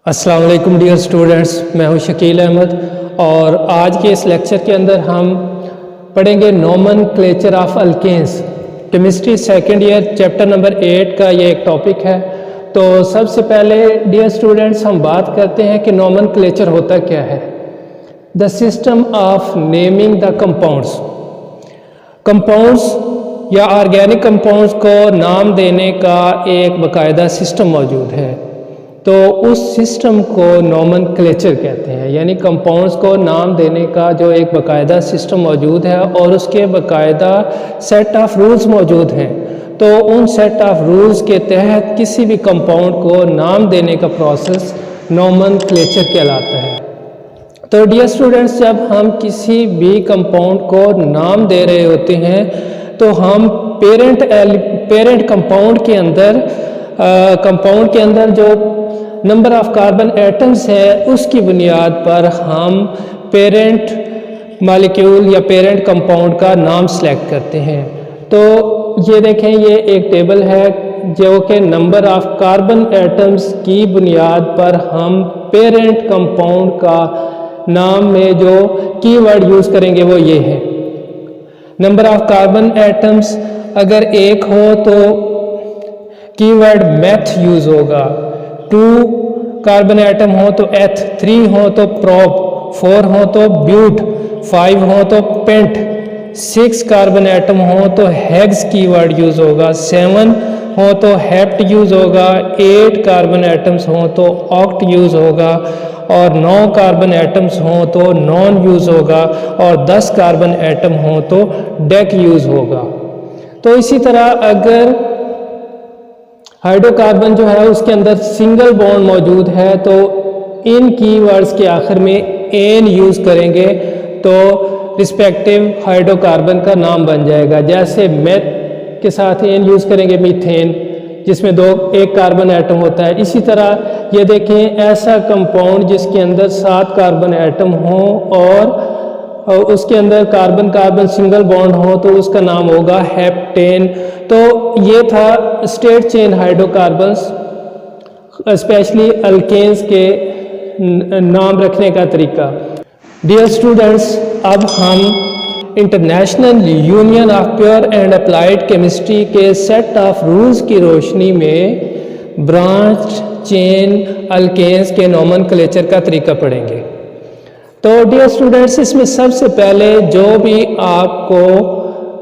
अस्सलाम वालेकुम dear students, मैं हूं शकील अहमद और आज के इस लेक्चर के अंदर हम पढ़ेंगे nomenclature of alkanes. Chemistry second year chapter number 8 का ये एक टॉपिक है। तो सबसे पहले डियर स्टूडेंट्स हम बात करते हैं कि नोमेनक्लेचर होता क्या है। The system of naming the compounds. Compounds या ऑर्गेनिक कंपाउंड्स को नाम देने का एक बाकायदा सिस्टम मौजूद है, तो उस सिस्टम को नोमेनक्लेचर कहते हैं। यानी कंपाउंड्स को नाम देने का जो एक बाकायदा सिस्टम मौजूद है और उसके बाकायदा सेट ऑफ रूल्स मौजूद हैं, तो उन सेट ऑफ रूल्स के तहत किसी भी कंपाउंड को नाम देने का प्रोसेस नोमेनक्लेचर कहलाता है। तो डियर स्टूडेंट्स, जब हम किसी भी कंपाउंड को नाम दे रहे होते हैं तो हम पेरेंट कंपाउंड के अंदर जो नंबर ऑफ कार्बन एटम्स है उसकी बुनियाद पर हम पेरेंट मॉलिक्यूल या पेरेंट कंपाउंड का नाम सेलेक्ट करते हैं। तो ये देखें, ये एक टेबल है जो कि नंबर ऑफ कार्बन एटम्स की बुनियाद पर हम पेरेंट कंपाउंड का नाम में जो कीवर्ड यूज़ करेंगे वो ये है। नंबर ऑफ कार्बन एटम्स अगर एक हो तो कीवर्ड मेथ यूज़ होगा, 2 कार्बन एटम हो तो एथ, 3 हो तो प्रोप, 4 हो तो ब्यूट, 5 हो तो पेंट, 6 कार्बन एटम हो तो हेक्स कीवर्ड यूज़ होगा, 7 हो तो हेप्ट यूज़ होगा, 8 कार्बन एटम्स हो तो ऑक्ट यूज़ होगा और 9 कार्बन एटम्स हो तो नॉन यूज़ होगा और 10 कार्बन एटम हो तो डेक यूज़ होगा। तो इसी तरह अगर हाइड्रोकार्बन जो है उसके अंदर सिंगल बॉन्ड मौजूद है तो इन कीवर्ड्स के आखिर में एन यूज़ करेंगे तो रिस्पेक्टिव हाइड्रोकार्बन का नाम बन जाएगा। जैसे मेथ के साथ एन यूज़ करेंगे मीथेन, जिसमें एक कार्बन एटम होता है। इसी तरह ये देखें, ऐसा कंपाउंड जिसके अंदर 7 कार्बन एटम हो और उसके अंदर कार्बन कार्बन सिंगल बॉन्ड हो तो उसका नाम होगा हेप्टेन। तो ये था straight chain hydrocarbons, specially alkanes के नाम रखने का तरीका। डियर स्टूडेंट्स, अब हम international union of pure and applied chemistry के सेट ऑफ रूल्स की रोशनी में ब्रांच चेन अल्केन्स के नोमेनक्लेचर का तरीका पढ़ेंगे। तो डियर स्टूडेंट्स, इसमें सबसे पहले जो भी आपको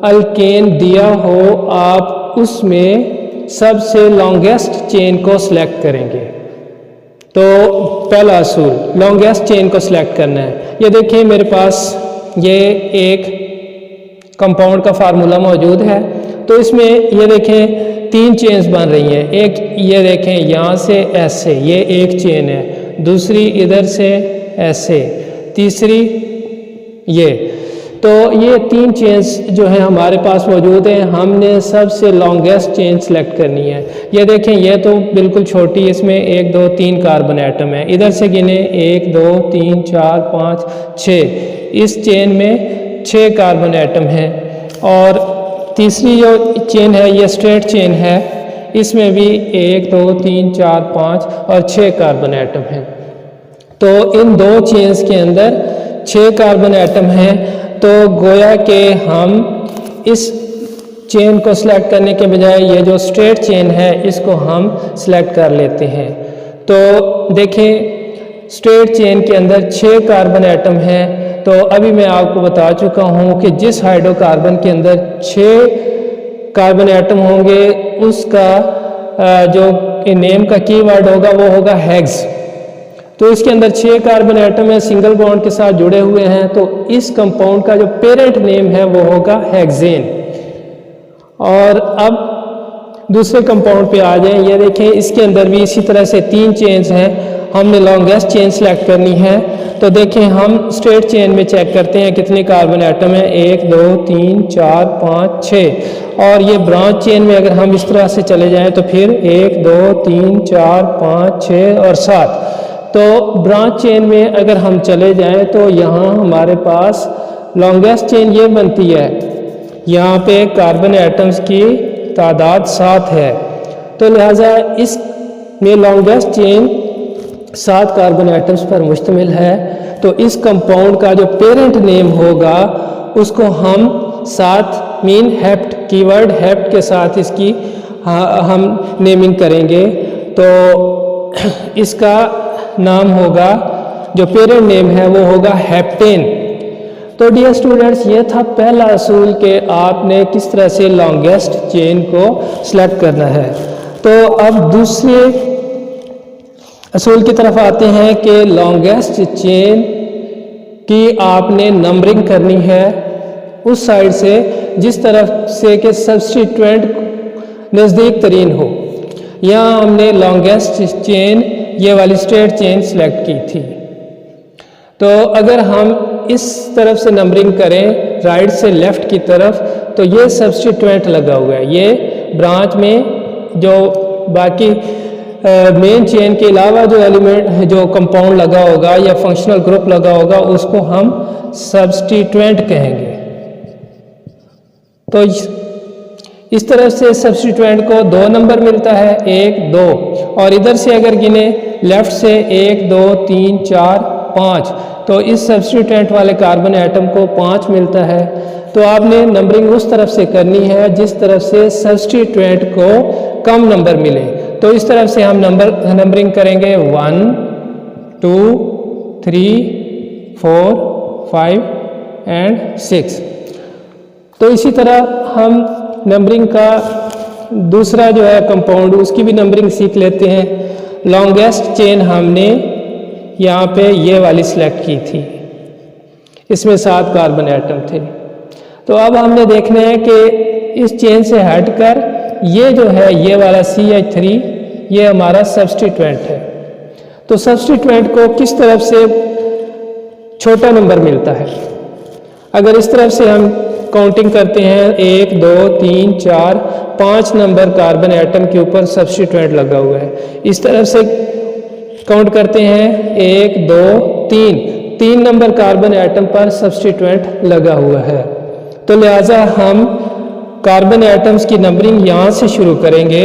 अल्केन दिया हो आप उसमें सबसे लॉन्गेस्ट चेन को सिलेक्ट करेंगे। तो पहला असूल लॉन्गेस्ट चेन को सिलेक्ट करना है। ये देखिए मेरे पास ये एक कंपाउंड का फार्मूला मौजूद है, तो इसमें ये देखें 3 चेन्स बन रही हैं। एक ये देखें यहाँ से ऐसे, ये एक चेन है, दूसरी इधर से ऐसे, तीसरी ये। तो ये 3 चेन्स जो है हमारे पास मौजूद हैं। हमने सबसे लॉन्गेस्ट चेन सेलेक्ट करनी है। ये देखें, ये तो बिल्कुल छोटी, इसमें 1 2 3 कार्बन एटम है। इधर से गिने 1 2 3 4 5 6, इस चेन में 6 कार्बन एटम हैं। और तीसरी जो चेन है ये स्ट्रेट चेन है, इसमें भी 1 2 3 4 5 और 6 कार्बन एटम हैं। तो इन 2 चेन्स के अंदर 6 कार्बन एटम हैं। तो गोया के हम इस चेन को सिलेक्ट करने के बजाय ये जो स्ट्रेट चेन है इसको हम सिलेक्ट कर लेते हैं। तो देखें, स्ट्रेट चेन के अंदर 6 कार्बन एटम हैं। तो अभी मैं आपको बता चुका हूँ कि जिस हाइड्रोकार्बन के अंदर 6 कार्बन एटम होंगे उसका जो नेम का कीवर्ड होगा वो होगा हेक्स। तो इसके अंदर 6 कार्बन एटम है, सिंगल बॉन्ड के साथ जुड़े हुए हैं, तो इस कंपाउंड का जो पेरेंट नेम है वो होगा हेक्सेन। और अब दूसरे कंपाउंड पे आ जाएं। ये देखें, इसके अंदर भी इसी तरह से 3 चेन्स हैं। हमने लॉन्गेस्ट चेन सेलेक्ट करनी है। तो देखें, हम स्ट्रेट चेन में चेक करते हैं कितने कार्बन एटम है, 1 2 3 4 5 6। और ये ब्रांच चेन में अगर हम इस तरह से चले जाएं तो फिर 1 2 3 4 5 6 और 7। तो ब्रांच चेन में अगर हम चले जाएं तो यहाँ हमारे पास लॉन्गेस्ट चेन ये बनती है, यहाँ पे कार्बन एटम्स की तादाद 7 है। तो लिहाजा इसमें लॉन्गेस्ट चेन 7 कार्बन एटम्स पर मुश्तमिल है। तो इस कंपाउंड का जो पेरेंट नेम होगा उसको हम साथ मीन हेप्ट, कीवर्ड हेप्ट के साथ इसकी हम नेमिंग करेंगे। तो इसका नाम होगा, जो पेरेंट नेम है वो होगा हेप्टेन। तो डियर स्टूडेंट्स, ये था पहला असूल कि आपने किस तरह से लॉन्गेस्ट चेन को सिलेक्ट करना है। तो अब दूसरे असूल की तरफ आते हैं कि लॉन्गेस्ट चेन की आपने नंबरिंग करनी है उस साइड से जिस तरफ से कि सब्स्टिट्यूएंट नज़दीक तरीन हो। यहाँ हमने लॉन्गेस्ट चेन ये वाली स्ट्रेट चेन सिलेक्ट की थी। तो अगर हम इस तरफ से नंबरिंग करें राइट से लेफ्ट की तरफ, तो ये सब्स्टिट्यूएंट लगा हुआ है। ये ब्रांच में जो बाकी मेन चेन के अलावा जो एलिमेंट जो कंपाउंड लगा होगा या फंक्शनल ग्रुप लगा होगा उसको हम सब्स्टिट्यूएंट कहेंगे। तो इस तरफ से सब्स्टिट्यूएंट को 2 नंबर मिलता है, 1 2, और इधर से अगर गिने लेफ्ट से 1 2 3 4 5, तो इस सब्स्टिट्यूएंट वाले कार्बन एटम को 5 मिलता है। तो आपने नंबरिंग उस तरफ से करनी है जिस तरफ से सब्स्टिट्यूएंट को कम नंबर मिले। तो इस तरफ से हम नंबरिंग करेंगे 1 2 3 4 5 एंड 6। तो इसी तरह हम नंबरिंग का दूसरा जो है कंपाउंड उसकी भी नंबरिंग सीख लेते हैं। लॉन्गेस्ट चेन हमने यहाँ पे ये वाली सिलेक्ट की थी, इसमें 7 कार्बन एटम थे। तो अब हमने देखना है कि इस चेन से हटकर ये जो है ये वाला CH3 ये हमारा सब्स्टिट्यूएंट है। तो सब्स्टिट्यूएंट को किस तरफ से छोटा नंबर मिलता है? अगर इस तरफ से हम काउंटिंग करते हैं 1 2 3 4 5 नंबर कार्बन एटम के ऊपर सब्स्टिट्यूएंट लगा हुआ है। इस तरफ से काउंट करते हैं 1 2 3 नंबर कार्बन एटम पर सब्स्टिट्यूएंट लगा हुआ है। तो लिहाजा हम कार्बन एटम्स की नंबरिंग यहाँ से शुरू करेंगे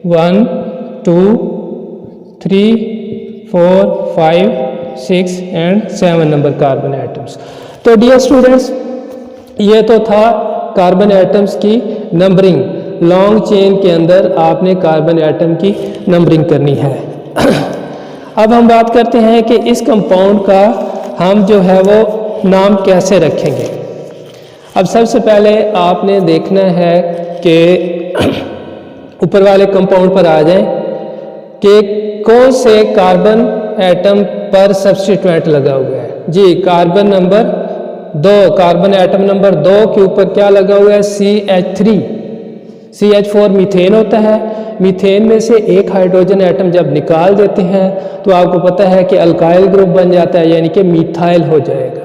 1 2 3 4 5 6 एंड 7 नंबर कार्बन एटम्स। तो डियर स्टूडेंट्स, ये तो था कार्बन एटम्स की नंबरिंग। लॉन्ग चेन के अंदर आपने कार्बन एटम की नंबरिंग करनी है। अब हम बात करते हैं कि इस कंपाउंड का हम जो है वो नाम कैसे रखेंगे। अब सबसे पहले आपने देखना है कि ऊपर वाले कंपाउंड पर आ जाएं कि कौन से कार्बन एटम पर सब्स्टिट्यूएंट लगा हुआ है। जी, carbon number 2, carbon atom number 2 के ऊपर क्या लगा हुआ है? CH3। CH4 मीथेन होता है। मीथेन में से एक हाइड्रोजन एटम जब निकाल देते हैं तो आपको पता है कि अल्काइल ग्रुप बन जाता है, यानी कि मिथाइल हो जाएगा।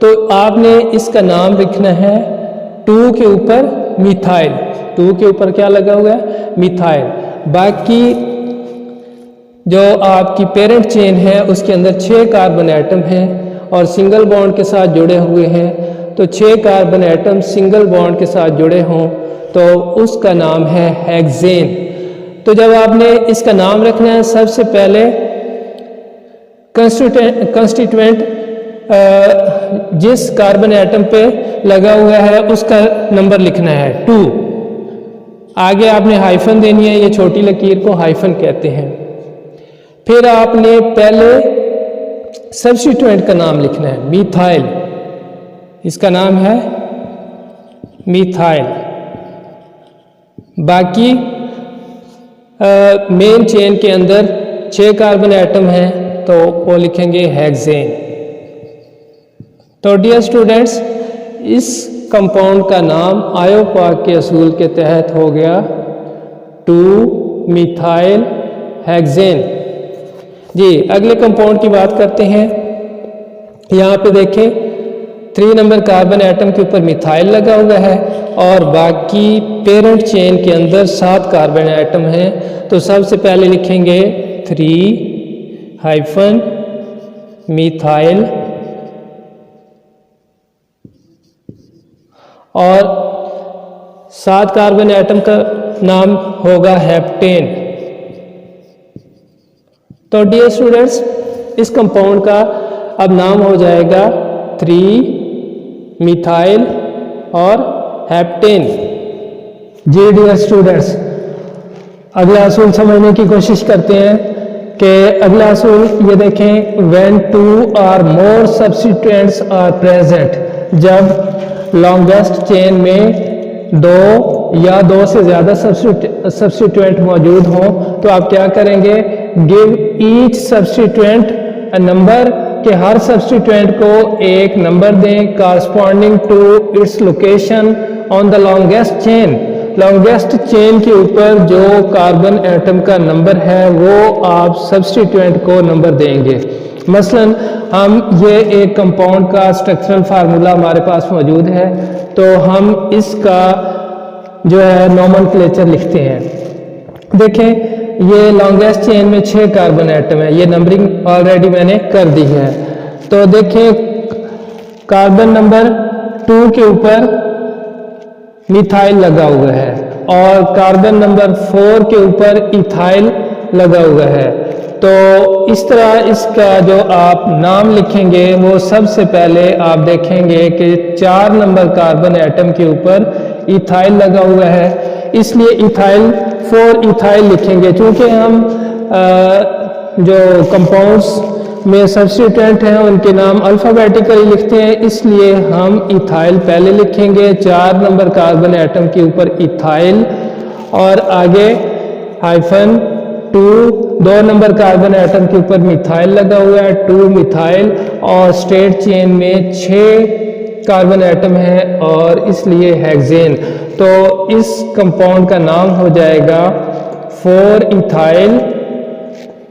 तो आपने इसका नाम लिखना है 2 के ऊपर मिथाइल। 2 के ऊपर क्या लगा हुआ है? मिथाइल। बाकी जो आपकी पेरेंट चेन है उसके अंदर 6 कार्बन एटम हैं और सिंगल बॉन्ड के साथ जुड़े हुए हैं। तो 6 कार्बन एटम सिंगल बॉन्ड के साथ जुड़े हों तो उसका नाम है हेक्सेन। तो जब आपने इसका नाम रखना है, सबसे पहले कंस्टिट्यूएंट जिस कार्बन एटम पे लगा हुआ है उसका नंबर लिखना है 2। आगे आपने हाइफन देनी है, ये छोटी लकीर को हाइफन कहते हैं। फिर आपने पहले सब्स्टिट्यूएंट का नाम लिखना है मिथाइल। इसका नाम है मिथाइल। बाकी मेन चेन के अंदर 6 कार्बन एटम हैं तो वो लिखेंगे हेक्सेन। तो डियर स्टूडेंट्स, इस कंपाउंड का नाम आयोपाक के असूल के तहत हो गया 2 मिथाइल हेक्सेन। जी, अगले कंपाउंड की बात करते हैं। यहाँ पे देखें 3 नंबर कार्बन एटम के ऊपर मिथाइल लगा हुआ है और बाकी पेरेंट चेन के अंदर 7 कार्बन एटम हैं। तो सबसे पहले लिखेंगे 3 हाइफन मिथाइल और 7 कार्बन एटम का नाम होगा हेप्टेन। तो डियर स्टूडेंट्स, इस कंपाउंड का अब नाम हो जाएगा 3-मिथाइल और हेप्टेन। जी डियर स्टूडेंट्स, अगला असूल समझने की कोशिश करते हैं कि अगला असूल ये देखें, व्हेन 2 और मोर सब्स्टिट्यूएंट्स आर प्रेजेंट, जब लॉन्गेस्ट चेन में 2 या 2 से ज़्यादा सब्स्टिट्यूएंट मौजूद हों तो आप क्या करेंगे, give each substituent a number, कि हर सब्स्टिट्यूएंट को एक नंबर दें corresponding to its location on the longest chain. Longest chain के ऊपर जो कार्बन एटम का नंबर है वो आप सब्स्टिट्यूएंट को नंबर देंगे। मसलन हम ये एक कंपाउंड का स्ट्रक्चरल फार्मूला हमारे पास मौजूद है, तो हम इसका जो है नोमेनक्लेचर लिखते हैं। देखें, ये लॉन्गेस्ट चेन में 6 कार्बन एटम है, ये नंबरिंग ऑलरेडी मैंने कर दी है। तो देखें, कार्बन नंबर 2 के ऊपर मिथाइल लगा हुआ है और कार्बन नंबर 4 के ऊपर इथाइल लगा हुआ है। तो इस तरह इसका जो आप नाम लिखेंगे वो सबसे पहले आप देखेंगे कि 4 नंबर कार्बन एटम के ऊपर इथाइल लगा हुआ है, इसलिए इथाइल 4 इथाइल लिखेंगे। क्योंकि हम जो कंपाउंड्स में सब्स्टिट्यूएंट हैं उनके नाम अल्फ़ाबेटिकली लिखते हैं, इसलिए हम इथाइल पहले लिखेंगे 4 नंबर कार्बन एटम के ऊपर इथाइल, और आगे हाइफन 2 नंबर कार्बन एटम के ऊपर मिथाइल लगा हुआ है, 2 मिथाइल, और स्ट्रेट चेन में 6 कार्बन एटम है और इसलिए हेक्सेन। तो इस कंपाउंड का नाम हो जाएगा 4 इथाइल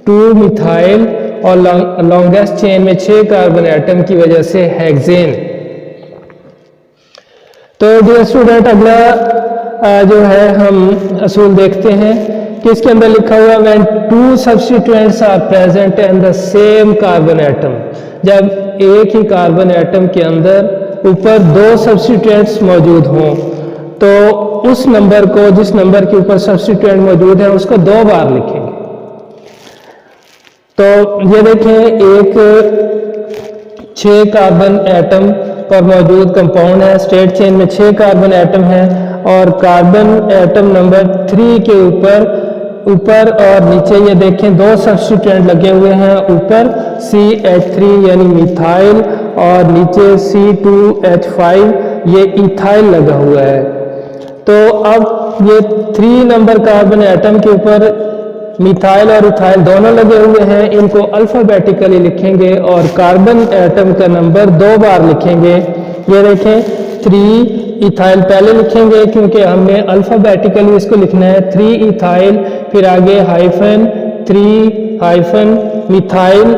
2 मिथाइल और लॉन्गेस्ट चेन में 6 कार्बन एटम की वजह से हेक्सेन। तो डियर स्टूडेंट, अगला जो है हम असूल देखते हैं कि इसके अंदर लिखा हुआ है when 2 substituents are present in the same carbon atom, जब एक ही कार्बन एटम के अंदर ऊपर 2 सब्स्टिट्यूएंट्स मौजूद हों तो उस नंबर को, जिस नंबर के ऊपर सब्स्टिट्यूएंट मौजूद है, उसको 2 बार लिखेंगे। तो ये देखें, एक 6 कार्बन एटम पर मौजूद कंपाउंड है, स्ट्रेट चेन में 6 कार्बन एटम है और कार्बन एटम नंबर 3 के ऊपर और नीचे ये देखें 2 सब्स्टिट्यूएंट लगे हुए हैं, ऊपर CH3 यानी मिथाइल और नीचे C2H5 ये इथाइल लगा हुआ है। तो अब ये 3 नंबर कार्बन एटम के ऊपर मिथाइल और इथाइल दोनों लगे हुए हैं, इनको अल्फ़ाबेटिकली लिखेंगे और कार्बन एटम का नंबर 2 बार लिखेंगे। ये देखें, 3 इथाइल पहले लिखेंगे क्योंकि हमने अल्फ़ाबेटिकली इसको लिखना है, 3 इथाइल, फिर आगे हाइफन 3 हाइफन मिथाइल,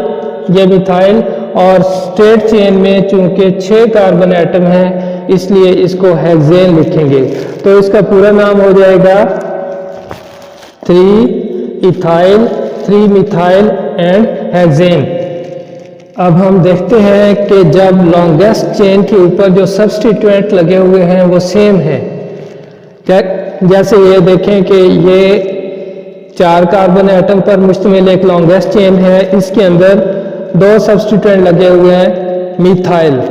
ये मिथाइल, और स्ट्रेट चेन में चूंकि 6 कार्बन एटम है इसलिए इसको हेक्सेन लिखेंगे। तो इसका पूरा नाम हो जाएगा 3 इथाइल 3 मिथाइल एंड हेक्सेन। अब हम देखते हैं कि जब लॉन्गेस्ट चेन के ऊपर जो सब्स्टिट्यूएंट लगे हुए हैं वो सेम है, जैसे ये देखें कि ये 4 कार्बन एटम पर मुश्तमिल एक लॉन्गेस्ट चेन है, इसके अंदर 2 सब्स्टिट्यूएंट लगे हुए हैं मिथाइल,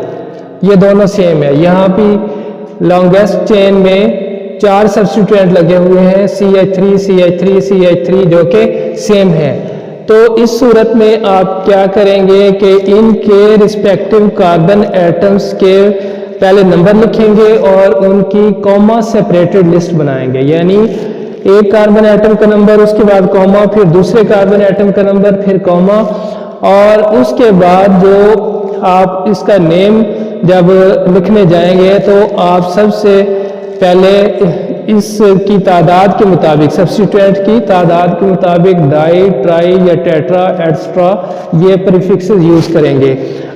ये दोनों सेम है। यहाँ भी लॉन्गेस्ट चेन में 4 सब्स्टिट्यूएंट लगे हुए हैं, CH3 CH3 CH3 जो कि सेम है। तो इस सूरत में आप क्या करेंगे कि इनके रिस्पेक्टिव कार्बन एटम्स के पहले नंबर लिखेंगे और उनकी कॉमा सेपरेटेड लिस्ट बनाएंगे, यानी एक कार्बन एटम का नंबर, उसके बाद कॉमा, फिर दूसरे कार्बन एटम का नंबर, फिर कॉमा, और उसके बाद जो आप इसका नेम जब लिखने जाएंगे तो आप सबसे पहले इसकी तादाद के मुताबिक, सब्स्टिट्यूएंट की तादाद के मुताबिक डाई, ट्राई या टेट्रा, एट्स्ट्रा ये प्रीफिक्सेस यूज़ करेंगे।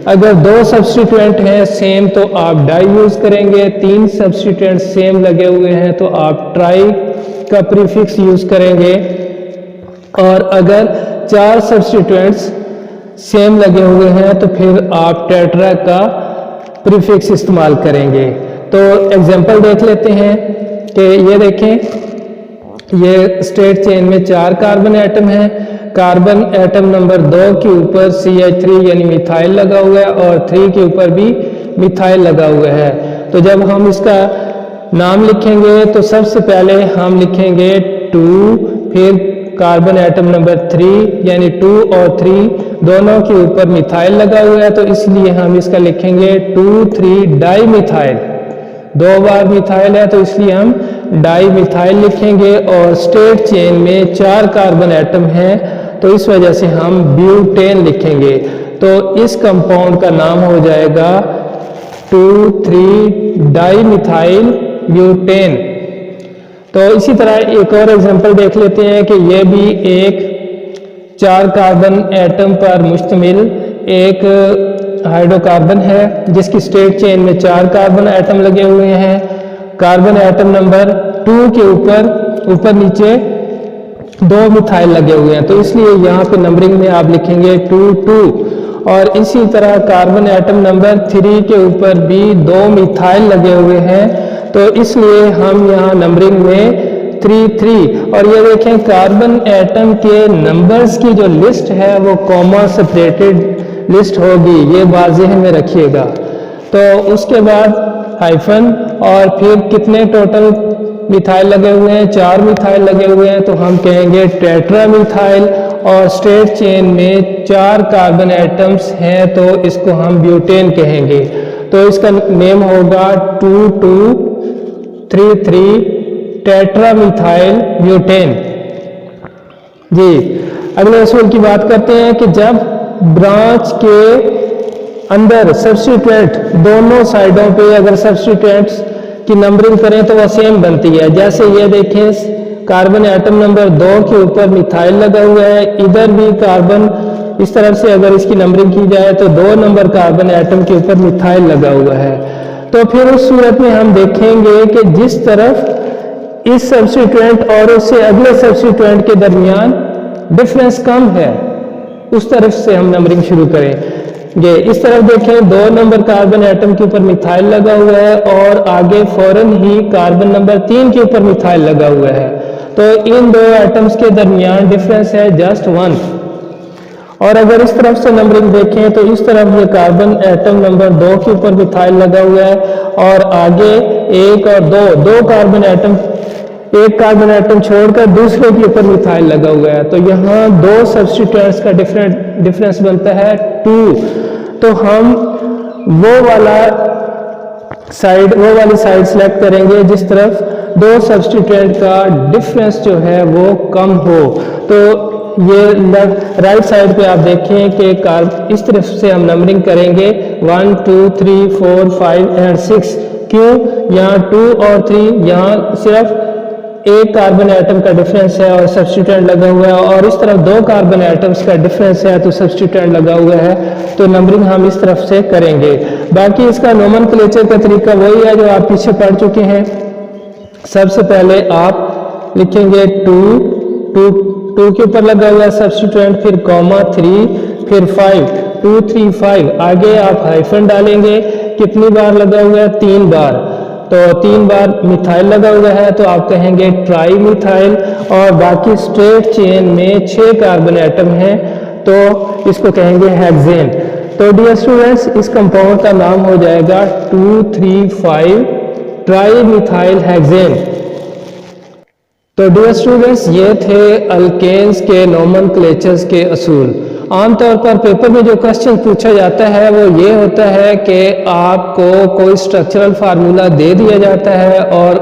अगर 2 सब्स्टिट्यूएंट हैं सेम तो आप डाई यूज़ करेंगे, 3 सब्स्टिट्यूएंट सेम लगे हुए हैं तो आप ट्राई का प्रीफिक्स यूज़ करेंगे, और अगर 4 सब्स्टिट्यूएंट्स सेम लगे हुए हैं तो फिर आप टेट्रा का प्रीफिक्स इस्तेमाल करेंगे। तो एग्जांपल देख लेते हैं कि ये देखें, ये स्ट्रेट चेन में 4 कार्बन एटम है, कार्बन एटम नंबर 2 के ऊपर CH3 यानी मिथाइल लगा हुआ है और 3 के ऊपर भी मिथाइल लगा हुआ है। तो जब हम इसका नाम लिखेंगे तो सबसे पहले हम लिखेंगे 2, फिर कार्बन एटम नंबर 3 यानी 2 और 3 दोनों के ऊपर मिथाइल लगा हुआ है, तो इसलिए हम इसका लिखेंगे 2,3 डाई मिथाइल। 2 बार मिथाइल है तो इसलिए हम डाई मिथाइल लिखेंगे और स्ट्रेट चेन में 4 कार्बन एटम हैं तो इस वजह से हम ब्यूटेन लिखेंगे। तो इस कंपाउंड का नाम हो जाएगा 2,3 डाई मिथाइल ब्यूटेन। तो इसी तरह एक और एग्जांपल देख लेते हैं कि यह भी एक 4 कार्बन एटम पर मुश्तमिल एक हाइड्रोकार्बन है जिसकी स्ट्रेट चेन में 4 कार्बन एटम लगे हुए हैं। कार्बन एटम नंबर 2 के ऊपर नीचे 2 मिथाइल लगे हुए हैं, तो इसलिए यहाँ पे नंबरिंग में आप लिखेंगे 2,2। और इसी तरह कार्बन एटम नंबर 3 के ऊपर भी 2 मिथाइल लगे हुए हैं, तो इसलिए हम यहाँ नंबरिंग में 3,3। और ये देखें कार्बन एटम के नंबर्स की जो लिस्ट है वो कॉमा सेपरेटेड लिस्ट होगी, ये बात ज़हन में रखिएगा। तो उसके बाद हाइफन और फिर कितने टोटल मिथाइल लगे हुए हैं, 4 मिथाइल लगे हुए हैं, तो हम कहेंगे टेट्रा मिथाइल। और स्ट्रेट चेन में 4 कार्बन एटम्स हैं तो इसको हम ब्यूटेन कहेंगे। तो इसका नेम होगा 2,2,3,3 टेट्रा मिथाइल ब्यूटेन। जी, अगले असूल की बात करते हैं कि जब ब्रांच के अंदर सब्स्टिट्यूएंट दोनों साइडों पे अगर सब्स्टिट्यूएंट्स की नंबरिंग करें तो वह सेम बनती है। जैसे ये देखें कार्बन एटम नंबर 2 के ऊपर मिथाइल लगा हुआ है, इधर भी कार्बन इस तरफ से अगर इसकी नंबरिंग की जाए तो 2 नंबर कार्बन एटम के ऊपर मिथाइल लगा हुआ है। तो फिर उस सूरत में हम देखेंगे कि जिस तरफ इस सब्स्टिट्यूएंट और उससे अगले सब्स्टिट्यूएंट के दरमियान डिफरेंस कम है उस तरफ से हम नंबरिंग शुरू करेंगे। इस तरफ देखें 2 नंबर कार्बन एटम के ऊपर मिथाइल लगा हुआ है और आगे फौरन ही कार्बन नंबर 3 के ऊपर मिथाइल लगा हुआ है, तो इन 2 एटम्स के दरमियान डिफरेंस है जस्ट 1। और अगर इस तरफ से नंबरिंग देखें तो इस तरफ ये कार्बन एटम नंबर 2 के ऊपर मिथाइल लगा हुआ है और आगे 1 और 2 कार्बन एटम, एक कार्बन एटम छोड़कर दूसरे के ऊपर मिथाइल लगा हुआ है, तो यहाँ 2 सब्स्टिट्यूएंट्स का डिफरेंस बनता है 2। तो हम वो वाली साइड सेलेक्ट करेंगे जिस तरफ 2 सब्स्टिट्यूएंट का डिफरेंस जो है वो कम हो। तो ये राइट साइड पे आप देखें कि इस तरफ से हम नंबरिंग करेंगे 1, 2, 3, 4, 5 एंड 6। क्यों? यहाँ 2 और 3 यहाँ सिर्फ एक कार्बन एटम का डिफरेंस है और सब्स्टिट्यूएंट लगा हुआ है, और इस तरफ 2 कार्बन एटम्स का डिफरेंस है तो सब्स्टिट्यूएंट लगा हुआ है, तो नंबरिंग हम इस तरफ से करेंगे। बाकी इसका नोमेनक्लेचर का तरीका वही है जो आप पीछे पढ़ चुके हैं। सबसे पहले आप लिखेंगे 2 के ऊपर लगा हुआ है सब्स्टिट्यूएंट, फिर कॉमा 3, फिर 5, 2, 3, 5। आगे आप हाइफन डालेंगे, कितनी बार लगा हुआ है? 3 बार। तो 3 बार मिथाइल लगा हुआ है तो आप कहेंगे ट्राई मिथाइल। और बाकी स्ट्रेट चेन में 6 कार्बन एटम हैं तो इसको कहेंगे हेक्सेन। तो डियर स्टूडेंट्स, इस कंपाउंड का नाम हो जाएगा 2,3,5 ट्राई मिथाइल हेक्सेन। तो डियर स्टूडेंट्स, ये थे अल्केन्स के नोमेनक्लेचर्स के असूल। आमतौर पर पेपर में जो क्वेश्चन पूछा जाता है वो ये होता है कि आपको कोई स्ट्रक्चरल फार्मूला दे दिया जाता है और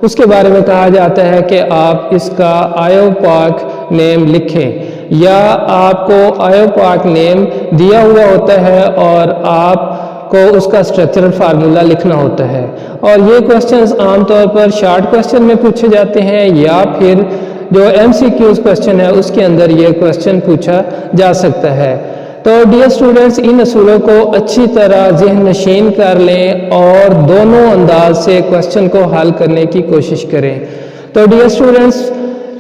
उसके बारे में कहा जाता है कि आप इसका आयोपाक नेम लिखें, या आपको आयोपाक नेम दिया हुआ होता है और आपको उसका स्ट्रक्चरल फार्मूला लिखना होता है। और ये क्वेश्चंस आमतौर पर शॉर्ट क्वेश्चन में पूछे जाते हैं या फिर जो MCQs क्वेश्चन है उसके अंदर ये क्वेश्चन पूछा जा सकता है। तो डियर स्टूडेंट्स, इन असूलों को अच्छी तरह ज़हन नशीन कर लें और दोनों अंदाज से क्वेश्चन को हल करने की कोशिश करें। तो डियर स्टूडेंट्स,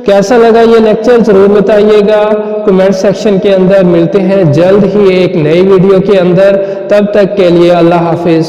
कैसा लगा ये लेक्चर ज़रूर बताइएगा कमेंट सेक्शन के अंदर। मिलते हैं जल्द ही एक नई वीडियो के अंदर, तब तक के लिए अल्लाह हाफिज़।